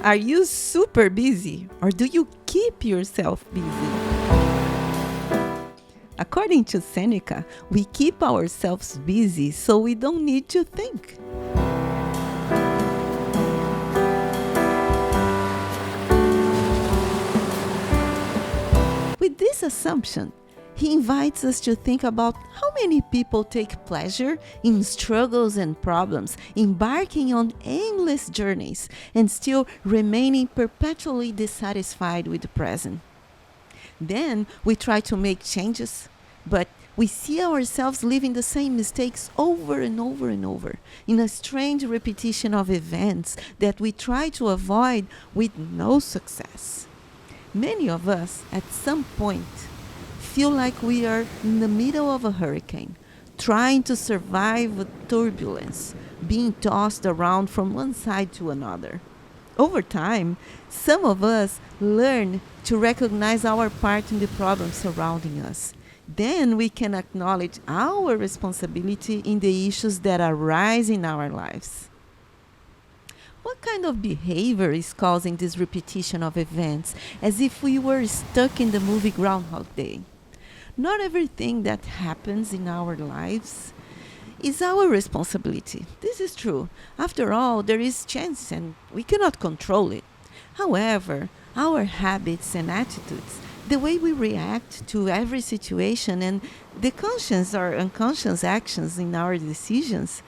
Are you super busy, or do you keep yourself busy? According to Seneca, we keep ourselves busy so we don't need to think. With this assumption, he invites us to think about how many people take pleasure in struggles and problems, embarking on aimless journeys, and still remaining perpetually dissatisfied with the present. Then we try to make changes, but we see ourselves living the same mistakes over and over and over, in a strange repetition of events that we try to avoid with no success. Many of us, at some point, feel like we are in the middle of a hurricane, trying to survive with turbulence, being tossed around from one side to another. Over time, some of us learn to recognize our part in the problems surrounding us. Then we can acknowledge our responsibility in the issues that arise in our lives. What kind of behavior is causing this repetition of events, as if we were stuck in the movie Groundhog Day? Not everything that happens in our lives is our responsibility. This is true. After all, there is chance and we cannot control it. However, our habits and attitudes, the way we react to every situation, and the conscious or unconscious actions in our decisions,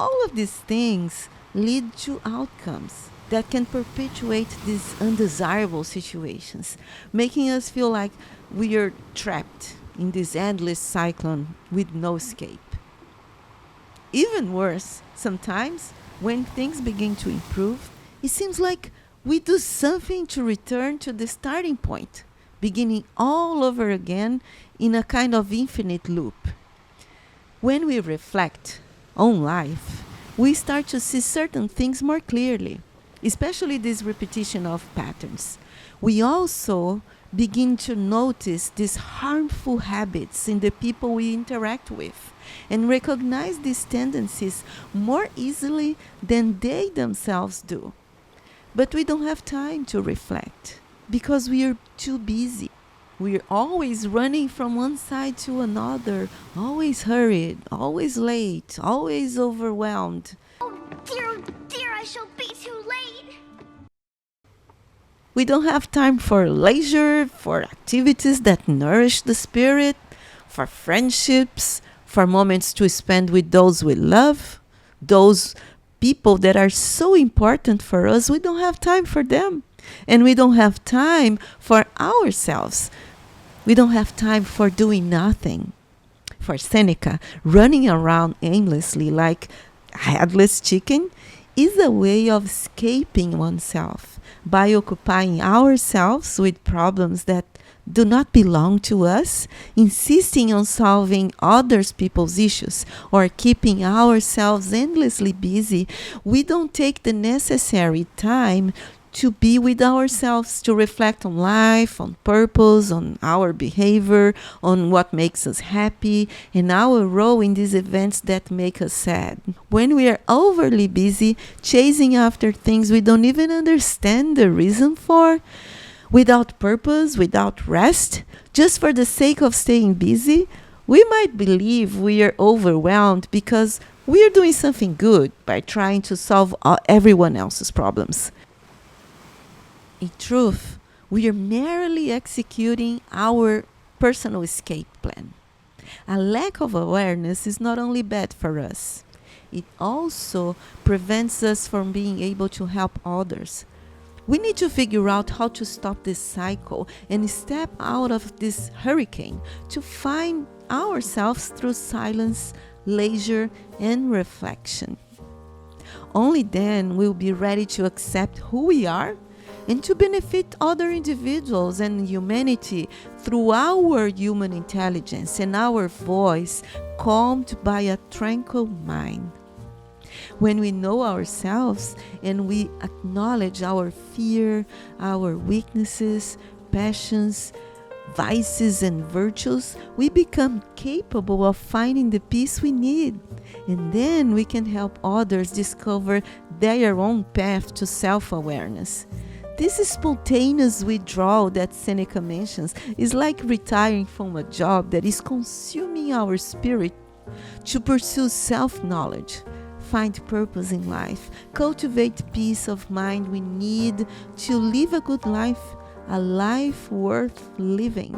all of these things lead to outcomes that can perpetuate these undesirable situations, making us feel like we are trapped in this endless cyclone with no escape. Even worse, sometimes when things begin to improve, it seems like we do something to return to the starting point, beginning all over again in a kind of infinite loop. When we reflect on life, we start to see certain things more clearly, especially this repetition of patterns. We also begin to notice these harmful habits in the people we interact with and recognize these tendencies more easily than they themselves do. But we don't have time to reflect because we are too busy. We're always running from one side to another, always hurried, always late, always overwhelmed. Oh dear, I shall be too late. We don't have time for leisure, for activities that nourish the spirit, for friendships, for moments to spend with those we love, those people that are so important for us. We don't have time for them. And we don't have time for ourselves. We don't have time for doing nothing. For Seneca, running around aimlessly like a headless chicken is a way of escaping oneself by occupying ourselves with problems that do not belong to us, insisting on solving other people's issues, or keeping ourselves endlessly busy. We don't take the necessary time to be with ourselves, to reflect on life, on purpose, on our behavior, on what makes us happy, and our role in these events that make us sad. When we are overly busy chasing after things we don't even understand the reason for, without purpose, without rest, just for the sake of staying busy, we might believe we are overwhelmed because we are doing something good by trying to solve everyone else's problems. In truth, we are merely executing our personal escape plan. A lack of awareness is not only bad for us, it also prevents us from being able to help others. We need to figure out how to stop this cycle and step out of this hurricane to find ourselves through silence, leisure, and reflection. Only then we'll be ready to accept who we are and to benefit other individuals and humanity through our human intelligence and our voice calmed by a tranquil mind. When we know ourselves and we acknowledge our fear, our weaknesses, passions, vices and virtues, we become capable of finding the peace we need. And then we can help others discover their own path to self-awareness. This spontaneous withdrawal that Seneca mentions is like retiring from a job that is consuming our spirit to pursue self-knowledge, find purpose in life, cultivate peace of mind we need to live a good life, a life worth living.